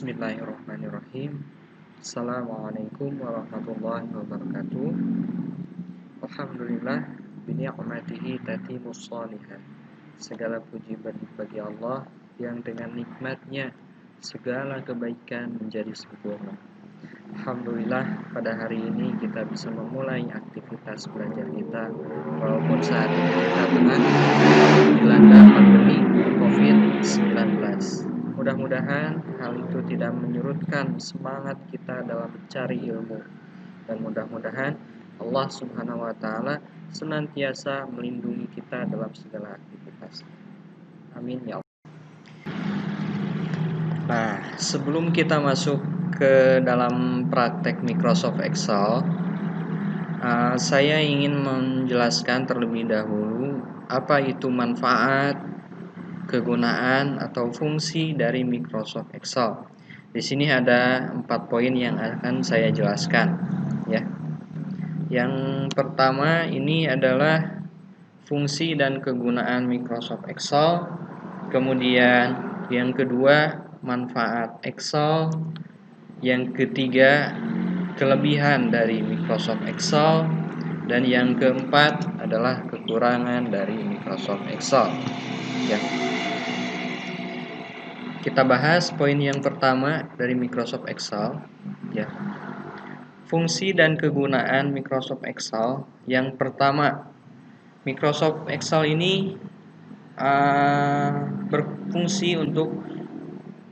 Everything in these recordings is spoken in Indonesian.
Bismillahirrahmanirrahim. Assalamualaikum warahmatullahi wabarakatuh. Alhamdulillah bini'matihi tatimus shalihat. Segala puji bagi Allah yang dengan nikmatnya segala kebaikan menjadi sempurna. Alhamdulillah pada hari ini kita bisa memulai aktivitas belajar kita walaupun saat ini kita tengah dilanda pandemi COVID-19. Mudah-mudahan hal itu tidak menyurutkan semangat kita dalam mencari ilmu, dan mudah-mudahan Allah Subhanahu wa Ta'ala senantiasa melindungi kita dalam segala aktivitas. Amin ya Allah. Nah, sebelum kita masuk ke dalam praktek Microsoft Excel, saya ingin menjelaskan terlebih dahulu apa itu manfaat, kegunaan atau fungsi dari Microsoft Excel. Di sini ada 4 poin yang akan saya jelaskan, ya. Yang pertama ini adalah fungsi dan kegunaan Microsoft Excel. Kemudian yang kedua, manfaat Excel. Yang ketiga, kelebihan dari Microsoft Excel. Dan yang keempat adalah kekurangan dari Microsoft Excel, ya. Kita bahas poin yang pertama dari Microsoft Excel, ya. Fungsi dan kegunaan Microsoft Excel. Yang pertama, Microsoft Excel ini berfungsi untuk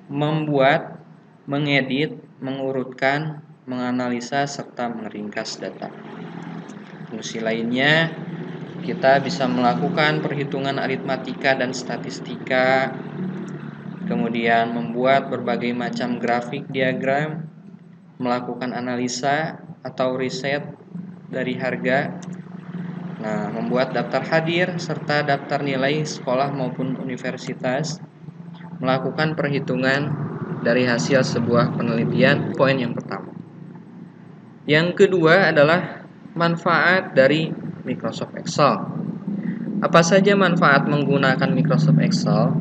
membuat, mengedit, mengurutkan, menganalisa, serta meringkas data. Fungsi lainnya, kita bisa melakukan perhitungan aritmatika dan statistika, kemudian membuat berbagai macam grafik diagram, melakukan analisa atau riset dari harga, membuat daftar hadir serta daftar nilai sekolah maupun universitas, melakukan perhitungan dari hasil sebuah penelitian. Poin yang pertama. Yang kedua adalah manfaat dari Microsoft Excel. Apa saja manfaat menggunakan Microsoft Excel?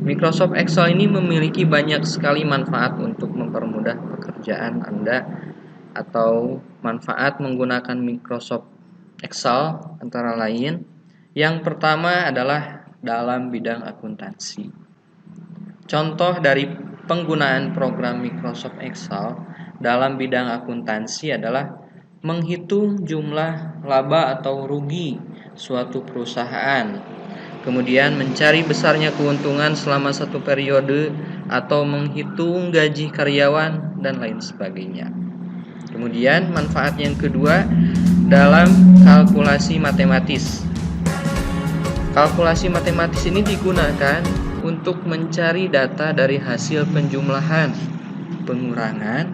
Microsoft Excel ini memiliki banyak sekali manfaat untuk mempermudah pekerjaan Anda, atau manfaat menggunakan Microsoft Excel antara lain. Yang pertama adalah dalam bidang akuntansi. Contoh dari penggunaan program Microsoft Excel dalam bidang akuntansi adalah menghitung jumlah laba atau rugi suatu perusahaan, kemudian mencari besarnya keuntungan selama satu periode, atau menghitung gaji karyawan, dan lain sebagainya. Kemudian manfaat yang kedua dalam kalkulasi matematis. Kalkulasi matematis ini digunakan untuk mencari data dari hasil penjumlahan, pengurangan,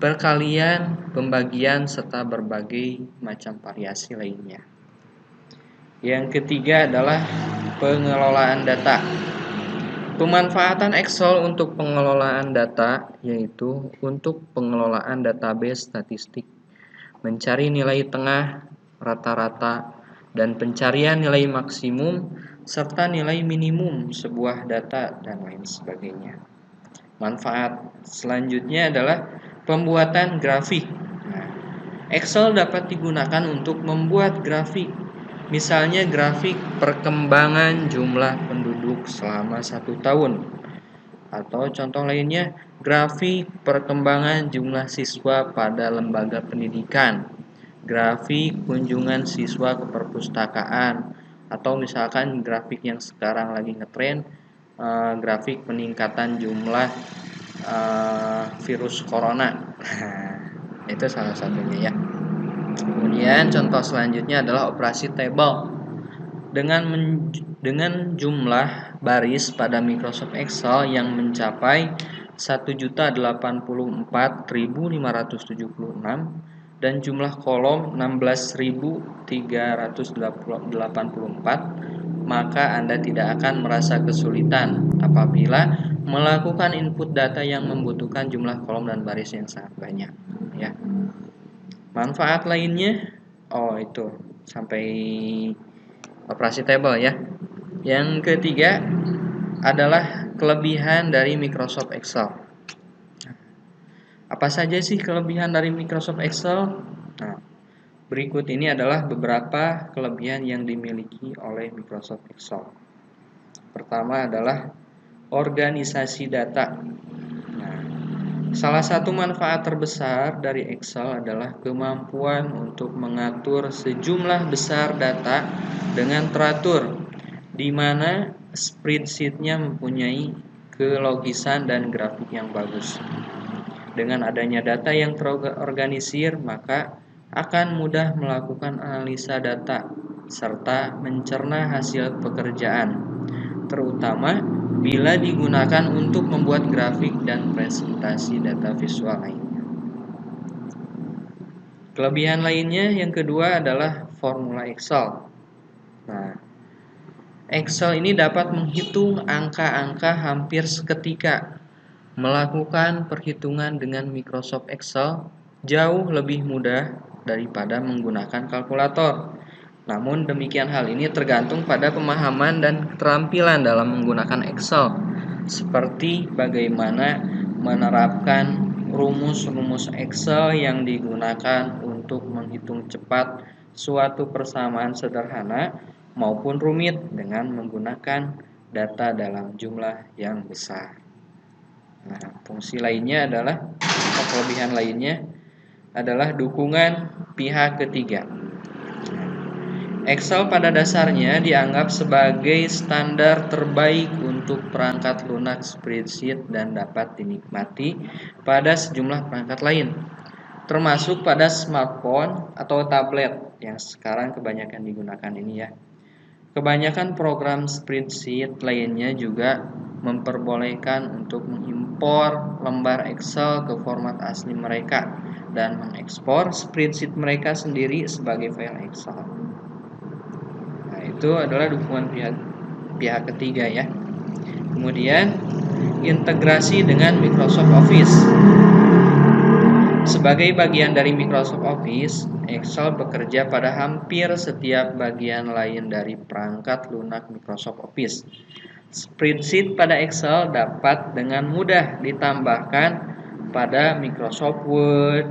perkalian, pembagian, serta berbagai macam variasi lainnya. Yang ketiga adalah pengelolaan data. Pemanfaatan Excel untuk pengelolaan data yaitu untuk pengelolaan database statistik, mencari nilai tengah, rata-rata, dan pencarian nilai maksimum serta nilai minimum sebuah data, dan lain sebagainya. Manfaat selanjutnya adalah pembuatan grafik. Excel dapat digunakan untuk membuat grafik. Misalnya grafik perkembangan jumlah penduduk selama 1 tahun. Atau contoh lainnya, grafik perkembangan jumlah siswa pada lembaga pendidikan, grafik kunjungan siswa ke perpustakaan, atau misalkan grafik yang sekarang lagi ngetren, grafik peningkatan jumlah virus corona. Itu salah satunya, ya. Kemudian contoh selanjutnya adalah operasi table. Dengan jumlah baris pada Microsoft Excel yang mencapai 1.084.576 dan jumlah kolom 16.384, maka Anda tidak akan merasa kesulitan apabila melakukan input data yang membutuhkan jumlah kolom dan baris yang sangat banyak, ya. Manfaat lainnya, itu sampai operasi table, ya. Yang ketiga adalah kelebihan dari Microsoft Excel. Apa saja sih kelebihan dari Microsoft Excel? Nah, berikut ini adalah beberapa kelebihan yang dimiliki oleh Microsoft Excel. Pertama adalah organisasi data. Nah, salah satu manfaat terbesar dari Excel adalah kemampuan untuk mengatur sejumlah besar data dengan teratur, di mana spreadsheet-nya mempunyai kelogisan dan grafik yang bagus. Dengan adanya data yang terorganisir, maka akan mudah melakukan analisa data serta mencerna hasil pekerjaan, terutama bila digunakan untuk membuat grafik dan presentasi data visual lainnya. Kelebihan lainnya yang kedua adalah formula Excel. Nah, Excel ini dapat menghitung angka-angka hampir seketika. Melakukan perhitungan dengan Microsoft Excel jauh lebih mudah daripada menggunakan kalkulator. Namun demikian hal ini tergantung pada pemahaman dan keterampilan dalam menggunakan Excel, seperti bagaimana menerapkan rumus-rumus Excel yang digunakan untuk menghitung cepat suatu persamaan sederhana maupun rumit dengan menggunakan data dalam jumlah yang besar. Nah, fungsi lainnya adalah, kelebihan lainnya adalah dukungan pihak ketiga. Excel pada dasarnya dianggap sebagai standar terbaik untuk perangkat lunak spreadsheet dan dapat dinikmati pada sejumlah perangkat lain, termasuk pada smartphone atau tablet yang sekarang kebanyakan digunakan ini ya. Kebanyakan program spreadsheet lainnya juga memperbolehkan untuk mengimpor lembar Excel ke format asli mereka dan mengekspor spreadsheet mereka sendiri sebagai file Excel. Nah, itu adalah dukungan pihak ketiga ya. Kemudian integrasi dengan Microsoft Office. Sebagai bagian dari Microsoft Office, Excel bekerja pada hampir setiap bagian lain dari perangkat lunak Microsoft Office. Spreadsheet pada Excel dapat dengan mudah ditambahkan pada Microsoft Word,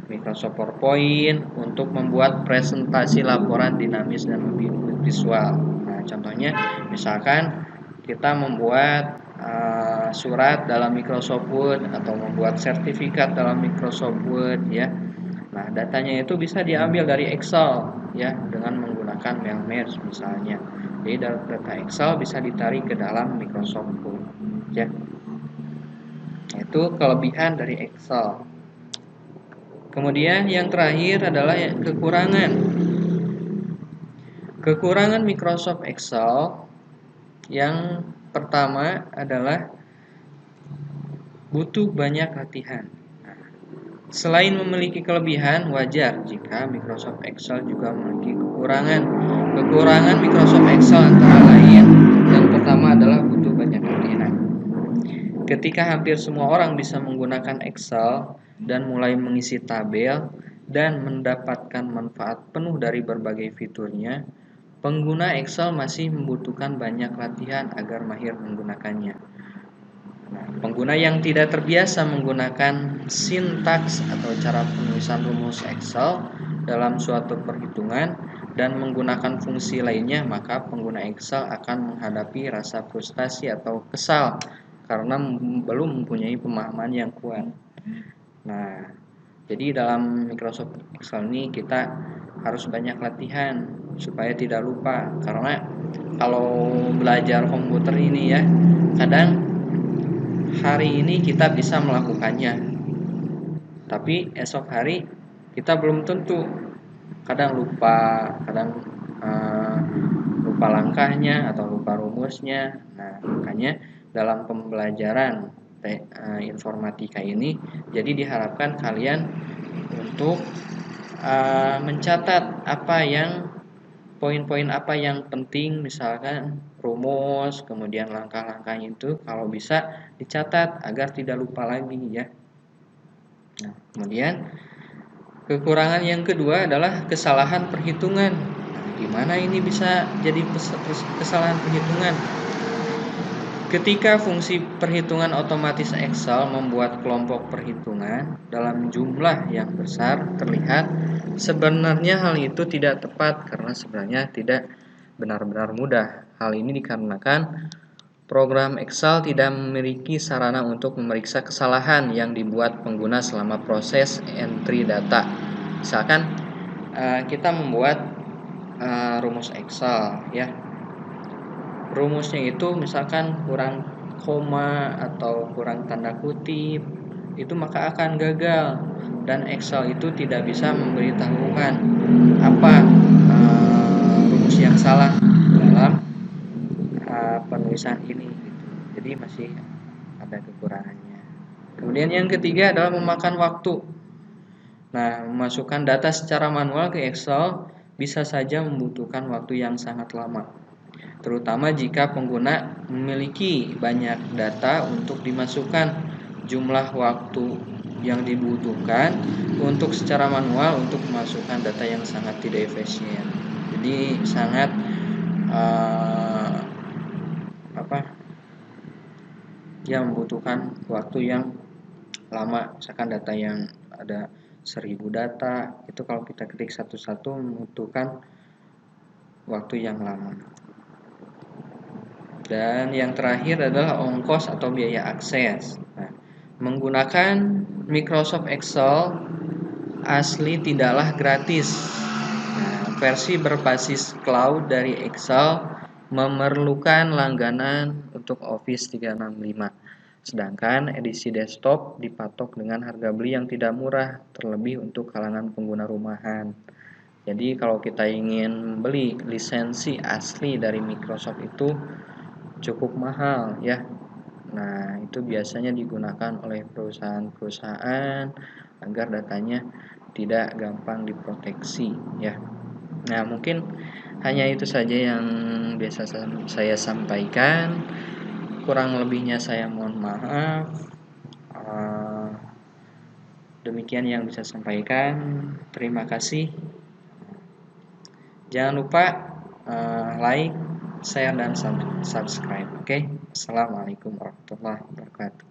Microsoft PowerPoint untuk membuat presentasi laporan dinamis dan lebih visual. Nah, contohnya misalkan kita membuat surat dalam Microsoft Word atau membuat sertifikat dalam Microsoft Word ya. Nah, datanya itu bisa diambil dari Excel ya dengan menggunakan mail merge misalnya. Jadi data Excel bisa ditarik ke dalam Microsoft Word ya. Itu kelebihan dari Excel. Kemudian yang terakhir adalah kekurangan. Kekurangan Microsoft Excel yang pertama adalah butuh banyak latihan. Selain memiliki kelebihan, wajar jika Microsoft Excel juga memiliki kekurangan. Kekurangan Microsoft Excel antara lain, yang pertama adalah butuh banyak latihan. Ketika hampir semua orang bisa menggunakan Excel dan mulai mengisi tabel dan mendapatkan manfaat penuh dari berbagai fiturnya, pengguna Excel masih membutuhkan banyak latihan agar mahir menggunakannya. Nah, pengguna yang tidak terbiasa menggunakan sintaks atau cara penulisan rumus Excel dalam suatu perhitungan dan menggunakan fungsi lainnya, maka pengguna Excel akan menghadapi rasa frustasi atau kesal karena belum mempunyai pemahaman yang kuat. Nah, jadi dalam Microsoft Excel ini kita harus banyak latihan supaya tidak lupa, karena kalau belajar komputer ini ya, kadang hari ini kita bisa melakukannya, tapi esok hari kita belum tentu. Kadang lupa, kadang lupa langkahnya atau lupa rumusnya. Nah, makanya dalam pembelajaran informatika ini, jadi diharapkan kalian untuk mencatat poin-poin apa yang penting, misalkan rumus, kemudian langkah-langkahnya itu kalau bisa dicatat agar tidak lupa lagi ya. Nah, kemudian kekurangan yang kedua adalah kesalahan perhitungan. Nah, di mana ini bisa jadi kesalahan perhitungan? Ketika fungsi perhitungan otomatis Excel membuat kelompok perhitungan dalam jumlah yang besar terlihat, sebenarnya hal itu tidak tepat karena sebenarnya tidak benar-benar mudah. Hal ini dikarenakan program Excel tidak memiliki sarana untuk memeriksa kesalahan yang dibuat pengguna selama proses entry data. Misalkan kita membuat rumus Excel, ya. Rumusnya itu misalkan kurang koma atau kurang tanda kutip, itu maka akan gagal dan Excel itu tidak bisa memberitahukan apa rumus yang salah dalam penulisan ini gitu. Jadi masih ada kekurangannya. Kemudian yang ketiga adalah memakan waktu. Nah, memasukkan data secara manual ke Excel bisa saja membutuhkan waktu yang sangat lama, terutama jika pengguna memiliki banyak data untuk dimasukkan. Jumlah waktu yang dibutuhkan untuk secara manual untuk memasukkan data yang sangat tidak efisien. Jadi sangat membutuhkan waktu yang lama. Misalkan data yang ada 1000 data, itu kalau kita ketik satu-satu membutuhkan waktu yang lama. Dan yang terakhir adalah ongkos atau biaya akses. Nah, menggunakan Microsoft Excel asli tidaklah gratis. Nah, versi berbasis cloud dari Excel memerlukan langganan untuk Office 365. Sedangkan edisi desktop dipatok dengan harga beli yang tidak murah, terlebih untuk kalangan pengguna rumahan. Jadi kalau kita ingin beli lisensi asli dari Microsoft itu cukup mahal, ya. Nah, itu biasanya digunakan oleh perusahaan-perusahaan agar datanya tidak gampang diproteksi, ya. Nah, mungkin hanya itu saja yang biasa saya sampaikan. Kurang lebihnya saya mohon maaf. Demikian yang bisa saya sampaikan. Terima kasih. Jangan lupa like, share, dan subscribe. Oke. Assalamualaikum warahmatullahi wabarakatuh.